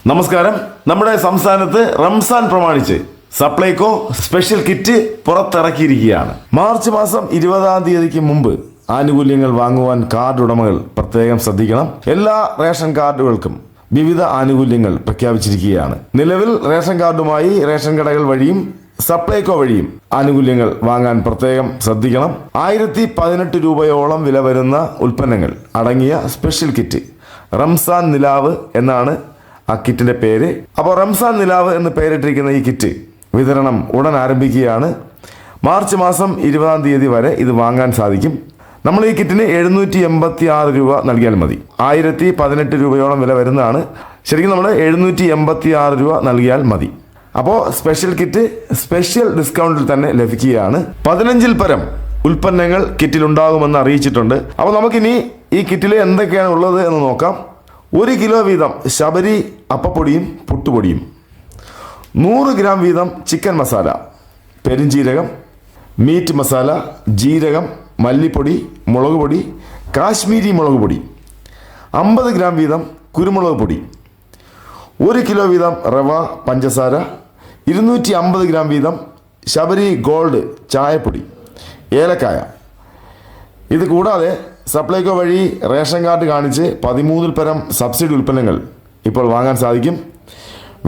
നമസ്കാരം. നമ്മുടെ സംസ്ഥാനത്ത് റംസാൻ പ്രമാണിച്ച് സപ്ലൈകോ സ്പെഷ്യൽ കിറ്റ് പുറത്തിറക്കിയിരിക്കുകയാണ്. മാർച്ച് മാസം 20-ാം തീയതിക്ക് മുമ്പ് ആനുകൂല്യങ്ങൾ വാങ്ങുവാൻ കാർഡ് ഉടമകൾ പ്രത്യേകം ശ്രദ്ധിക്കണം. എല്ലാ റേഷൻ കാർഡുകൾക്കും വിവിധ ആനുകൂല്യങ്ങൾ പ്രഖ്യാപിച്ചിരിക്കുകയാണ്. നിലവിൽ റേഷൻ കാർഡുമായി റേഷൻ കടകൾ വഴിയും സപ്ലൈകോ വഴിയും ആനുകൂല്യങ്ങൾ വാങ്ങാൻ പ്രത്യേകം ശ്രദ്ധിക്കണം. 1018 രൂപയോളം വില വരുന്ന ഉൽപ്പന്നങ്ങൾ അടങ്ങിയ സ്പെഷ്യൽ കിറ്റ് റംസാൻ നിലാവ് എന്നാണ് ആ കിറ്റിന്റെ പേര്. അപ്പോൾ റംസാൻ നിലാവ് എന്ന് പേരിട്ടിരിക്കുന്ന ഈ കിറ്റ് വിതരണം ഉടൻ ആരംഭിക്കുകയാണ്. മാർച്ച് മാസം 20-ാം തീയതി വരെ ഇത് വാങ്ങാൻ സാധിക്കും. നമ്മൾ ഈ കിറ്റിന് 786 രൂപ നൽകിയാൽ മതി. 1018 രൂപയോളം വില വരുന്നതാണ്. ശരിക്കും നമ്മൾ 786 രൂപ നൽകിയാൽ മതി. അപ്പോൾ സ്പെഷ്യൽ കിറ്റ് സ്പെഷ്യൽ ഡിസ്കൗണ്ടിൽ തന്നെ ലഭിക്കുകയാണ്. 15-ൽ പരം ഉൽപ്പന്നങ്ങൾ കിറ്റിലുണ്ടാകുമെന്ന് അറിയിച്ചിട്ടുണ്ട്. അപ്പോൾ നമുക്കിനി ഈ കിറ്റിൽ എന്തൊക്കെയാണ് ഉള്ളത് എന്ന് നോക്കാം. 1 കിലോ വീതം ശബരി അപ്പപ്പൊടിയും പുട്ടുപൊടിയും, 100 ഗ്രാം വീതം ചിക്കൻ മസാല, പെരിഞ്ജീരകം, മീറ്റ് മസാല, ജീരകം, മല്ലിപ്പൊടി, മുളക് പൊടി, കാശ്മീരി മുളക് പൊടി, 50 ഗ്രാം വീതം കുരുമുളക് പൊടി, 1 കിലോ വീതം റവ, പഞ്ചസാര, 250 ഗ്രാം വീതം ശബരി ഗോൾഡ് ചായപ്പൊടി, ഏലക്കായ. ഇത് കൂടാതെ സപ്ലൈകോ വഴി റേഷൻ കാർഡ് കാണിച്ച് 13-ൽ പരം സബ്സിഡി ഉൽപ്പന്നങ്ങൾ ഇപ്പോൾ വാങ്ങാൻ സാധിക്കും.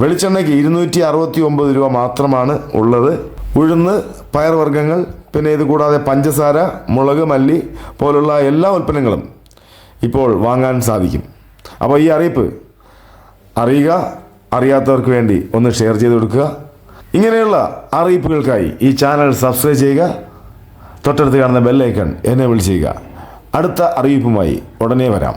വെളിച്ചെണ്ണയ്ക്ക് 269 രൂപ മാത്രമാണ് ഉള്ളത്. ഉഴുന്ന്, പയർവർഗ്ഗങ്ങൾ, പിന്നെ ഇത് കൂടാതെ പഞ്ചസാര, മുളക്, മല്ലി പോലുള്ള എല്ലാ ഉൽപ്പന്നങ്ങളും ഇപ്പോൾ വാങ്ങാൻ സാധിക്കും. അപ്പോൾ ഈ അറിയിപ്പ് അറിയുക, അറിയാത്തവർക്ക് വേണ്ടി ഒന്ന് ഷെയർ ചെയ്ത് കൊടുക്കുക. ഇങ്ങനെയുള്ള അറിയിപ്പുകൾക്കായി ഈ ചാനൽ സബ്സ്ക്രൈബ് ചെയ്യുക. തൊട്ടടുത്ത് കാണുന്ന ബെല്ലൈക്കൺ എനേബിൾ ചെയ്യുക. അടുത്ത അറിയിപ്പുമായി ഉടനെ വരാം.